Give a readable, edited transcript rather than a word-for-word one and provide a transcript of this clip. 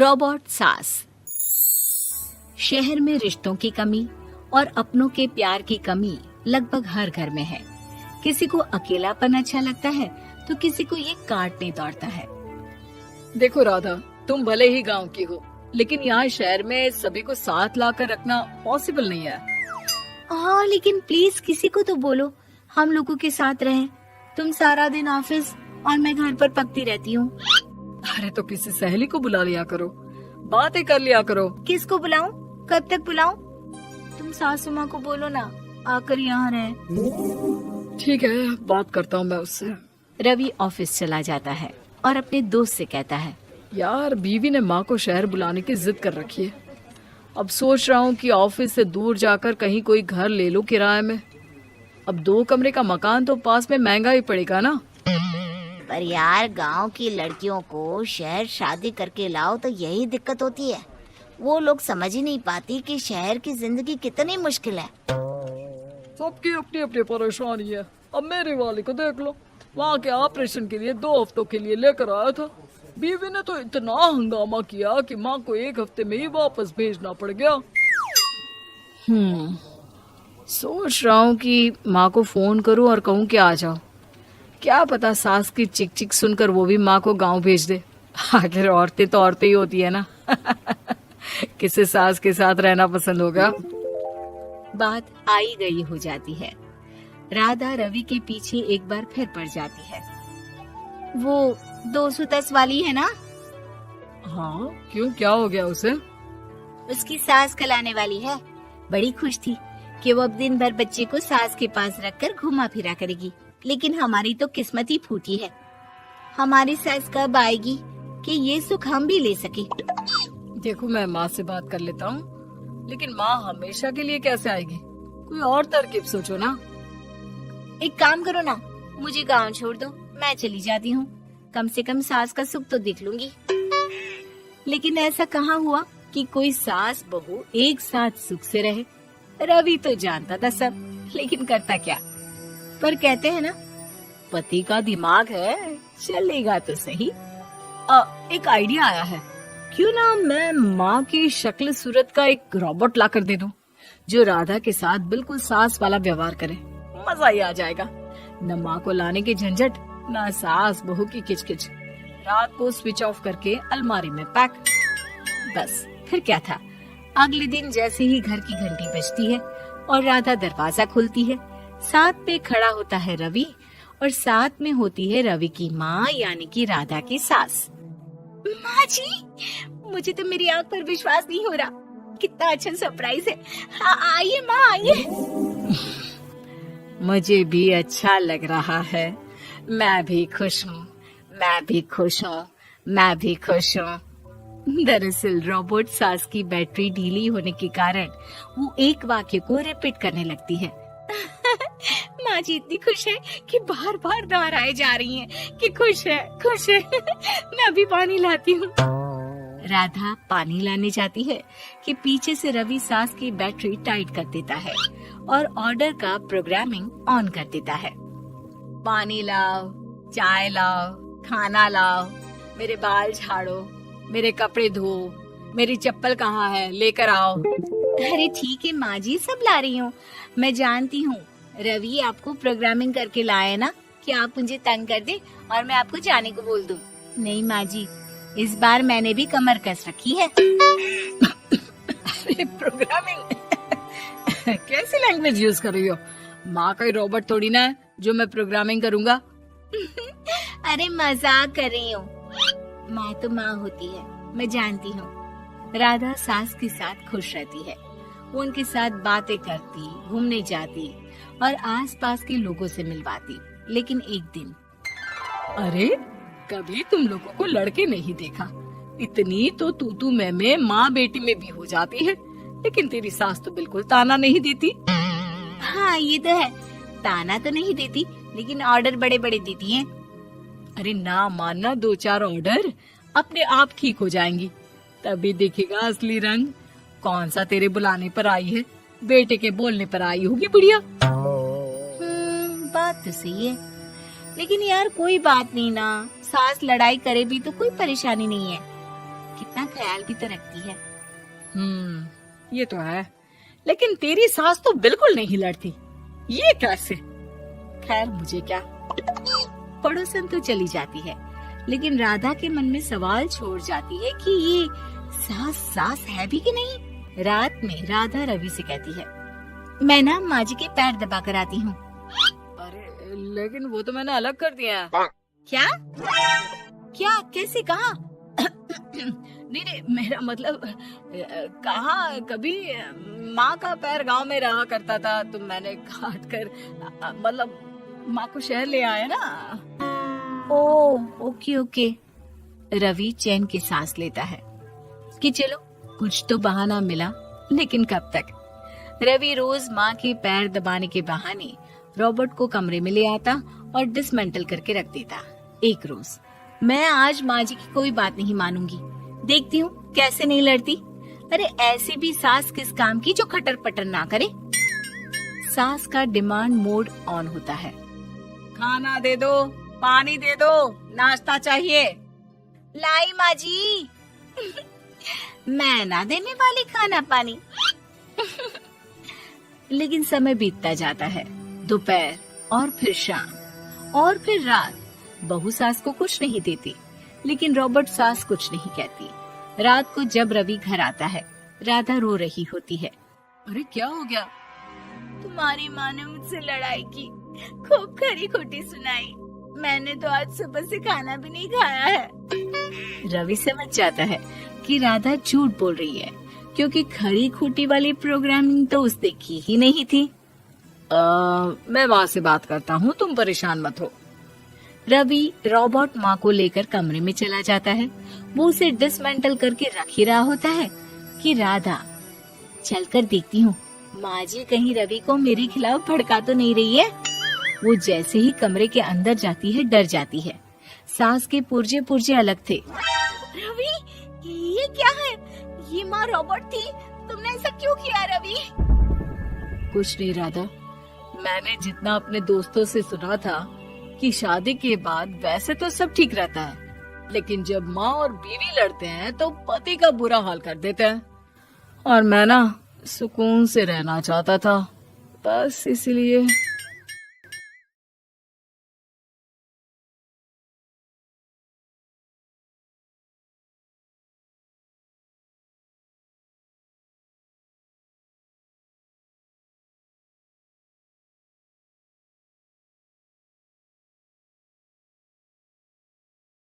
Robot सास। शहर में रिश्तों की कमी और अपनों के प्यार की कमी लगभग हर घर में है। किसी को अकेलापन अच्छा लगता है तो किसी को ये काटने दौड़ता है। देखो राधा, तुम भले ही गांव की हो, लेकिन यहाँ शहर में सभी को साथ लाकर रखना पॉसिबल नहीं है। हाँ, लेकिन प्लीज किसी को तो बोलो हम लोगों के साथ रहें। तुम सारा दिन ऑफिस और मैं घर पर पकती रहती हूँ। अरे तो किसी सहेली को बुला लिया करो, बातें कर लिया करो। किसको बुलाऊं? कब तक बुलाऊं? तुम सासू माँ को बोलो ना आकर यहाँ रहे। ठीक है, बात करता हूँ मैं उससे। रवि ऑफिस चला जाता है और अपने दोस्त से कहता है, यार बीवी ने माँ को शहर बुलाने की जिद कर रखी है। अब सोच रहा हूँ कि ऑफिस से दूर जाकर कहीं कोई घर ले लो किराए में। अब 2 कमरे का मकान तो पास में महंगा ही पड़ेगा ना। पर यार गांव की लड़कियों को शहर शादी करके लाओ तो यही दिक्कत होती है। वो लोग समझ ही नहीं पाती कि शहर की जिंदगी कितनी मुश्किल है। सबकी अपनी अपनी परेशानी है। अब मेरी वाली को देख लो, वहाँ के ऑपरेशन के लिए 2 हफ्तों के लिए लेकर आया था। बीवी ने तो इतना हंगामा किया कि माँ को 1 हफ्ते में ही वापस भेजना पड़ गया। सोच रहा हूँ कि माँ को फोन करूँ और कहूँ कि आ जाओ। क्या पता सास की चिक चिक सुनकर वो भी माँ को गांव भेज दे। आखिर औरतें तो औरतें ही होती है ना। किसे सास के साथ रहना पसंद होगा। बात आई गई हो जाती है। राधा रवि के पीछे एक बार फिर पड़ जाती है। वो 210 वाली है ना? हाँ, क्यों, क्या हो गया उसे? उसकी सास कलाने वाली है। बड़ी खुश थी कि वो अब दिन भर बच्चे को सास के पास रखकर घुमा फिरा करेगी। लेकिन हमारी तो किस्मत ही फूटी है। हमारी सास कब आएगी कि ये सुख हम भी ले सके। देखो, मैं माँ से बात कर लेता हूँ, लेकिन माँ हमेशा के लिए कैसे आएगी? कोई और तरकीब सोचो ना। एक काम करो ना, मुझे गांव छोड़ दो, मैं चली जाती हूँ। कम से कम सास का सुख तो देख लूंगी। लेकिन ऐसा कहाँ हुआ कि कोई सास बहू एक साथ सुख से रहे। रवि तो जानता था सब, लेकिन करता क्या। पर कहते हैं ना, पति का दिमाग है, चलेगा तो सही। एक आइडिया आया है। क्यों ना मैं माँ की शक्ल सूरत का एक रोबोट ला कर दे दूं, जो राधा के साथ बिल्कुल सास वाला व्यवहार करे। मजा ही आ जाएगा। न माँ को लाने की झंझट, न सास बहू की किचकिच। रात को स्विच ऑफ करके अलमारी में पैक। बस फिर क्या था। अगले दिन जैसे ही घर की घंटी बजती है और राधा दरवाजा खोलती है, साथ पे खड़ा होता है रवि और साथ में होती है रवि की माँ यानी कि राधा की सास। माँ जी, मुझे तो मेरी आंख पर विश्वास नहीं हो रहा। कितना अच्छा सरप्राइज है। आइए माँ, आइए। मुझे भी अच्छा लग रहा है। मैं भी खुश हूँ, मैं भी खुश हूँ, मैं भी खुश हूँ। दरअसल रोबोट सास की बैटरी ढीली होने के कारण वो एक वाक्य को रिपीट करने लगती है। माँ जी इतनी खुश है कि बार बार दोहराए जा रही हैं कि खुश है, खुश है। मैं अभी पानी लाती हूँ। राधा पानी लाने जाती है कि पीछे से रवि सास की बैटरी टाइट कर देता है और ऑर्डर का प्रोग्रामिंग ऑन कर देता है। पानी लाओ, चाय लाओ, खाना लाओ, मेरे बाल झाड़ो, मेरे कपड़े धो, मेरी चप्पल कहाँ है, लेकर आओ। अरे ठीक है माँ जी, सब ला रही हूँ। मैं जानती हूँ रवि आपको प्रोग्रामिंग करके लाए ना कि आप मुझे तंग कर दे और मैं आपको जाने को बोल दूँ। नहीं माँ जी, इस बार मैंने भी कमर कस रखी है। प्रोग्रामिंग कैसी लैंग्वेज यूज कर रही हो? माँ का रोबोट थोड़ी ना है जो मैं प्रोग्रामिंग करूँगा। अरे मजाक कर रही हूँ। माँ तो माँ होती है, मैं जानती हूँ। राधा सास के साथ खुश रहती है। वो उनके साथ बातें करती, घूमने जाती और आसपास के लोगों से मिलवाती। लेकिन एक दिन, अरे कभी तुम लोगों को लड़के नहीं देखा। इतनी तो तू मैं माँ बेटी में भी हो जाती है, लेकिन तेरी सास तो बिल्कुल ताना नहीं देती। हाँ ये तो है, ताना तो नहीं देती लेकिन ऑर्डर बड़े बड़े देती हैं। अरे ना मानना, 2-4 ऑर्डर अपने आप ठीक हो जाएंगी, तभी दिखेगा असली रंग। कौन सा तेरे बुलाने पर आई है, बेटे के बोलने पर आई होगी बुढ़िया। बात तो सही है, लेकिन यार कोई बात नहीं ना, सास लड़ाई करे भी तो कोई परेशानी नहीं है। कितना ख्याल भी तो रखती है। ये तो है, लेकिन तेरी सास तो बिल्कुल नहीं लड़ती, ये कैसे? खैर मुझे क्या। पड़ोसन तो चली जाती है, लेकिन राधा के मन में सवाल छोड़ जाती है कि ये सास है भी कि नहीं। रात में राधा रवि से कहती है, मैं ना माँ जी के पैर दबा कर आती हूँ। अरे लेकिन वो तो मैंने अलग कर दिया है। क्या क्या कैसे कहा? नहीं, मेरा मतलब कहा कभी माँ का पैर गांव में रहा करता था, तो मैंने काट कर मतलब माँ को शहर ले आया ना। Okay okay. रवि चैन की सांस लेता है कि चलो कुछ तो बहाना मिला, लेकिन कब तक। रवि रोज माँ के पैर दबाने के बहाने रॉबर्ट को कमरे में ले आता और डिसमेंटल करके रख देता। एक रोज, मैं आज माँ जी की कोई बात नहीं मानूंगी, देखती हूँ कैसे नहीं लड़ती। अरे ऐसी भी सास किस काम की जो खटर पटर ना करे। सास का डिमांड मोड ऑन होता है। खाना दे दो, पानी दे दो, नाश्ता चाहिए। लाई माँ जी। मैं ना देने वाली खाना पानी। लेकिन समय बीतता जाता है, दोपहर और फिर शाम और फिर रात। बहू सास को कुछ नहीं देती, लेकिन रॉबर्ट सास कुछ नहीं कहती। रात को जब रवि घर आता है, राधा रो रही होती है। अरे क्या हो गया? तुम्हारी माँ ने मुझसे लड़ाई की, खूब खरी खोटी सुनाई। मैंने तो आज सुबह से खाना भी नहीं खाया है। रवि समझ जाता है कि राधा झूठ बोल रही है, क्योंकि खरी खोटी वाली प्रोग्रामिंग तो उसने की ही नहीं थी। मैं माँ से बात करता हूँ, तुम परेशान मत हो। रवि रॉबर्ट माँ को लेकर कमरे में चला जाता है। वो उसे डिसमेंटल करके रख ही रहा होता है कि राधा, चलकर देखती हूँ माँ जी कहीं रवि को मेरे खिलाफ भड़का तो नहीं रही है। वो जैसे ही कमरे के अंदर जाती है, डर जाती है। सास के पुर्जे पुर्जे अलग थे। रवि, ये क्या है? ये माँ रॉबर्ट थी, तुमने ऐसा क्यों किया रवि? कुछ नहीं राधा, मैंने जितना अपने दोस्तों से सुना था कि शादी के बाद वैसे तो सब ठीक रहता है, लेकिन जब माँ और बीवी लड़ते हैं तो पति का बुरा हाल कर देते हैं। और मैं ना सुकून से रहना चाहता था, बस इसलिए।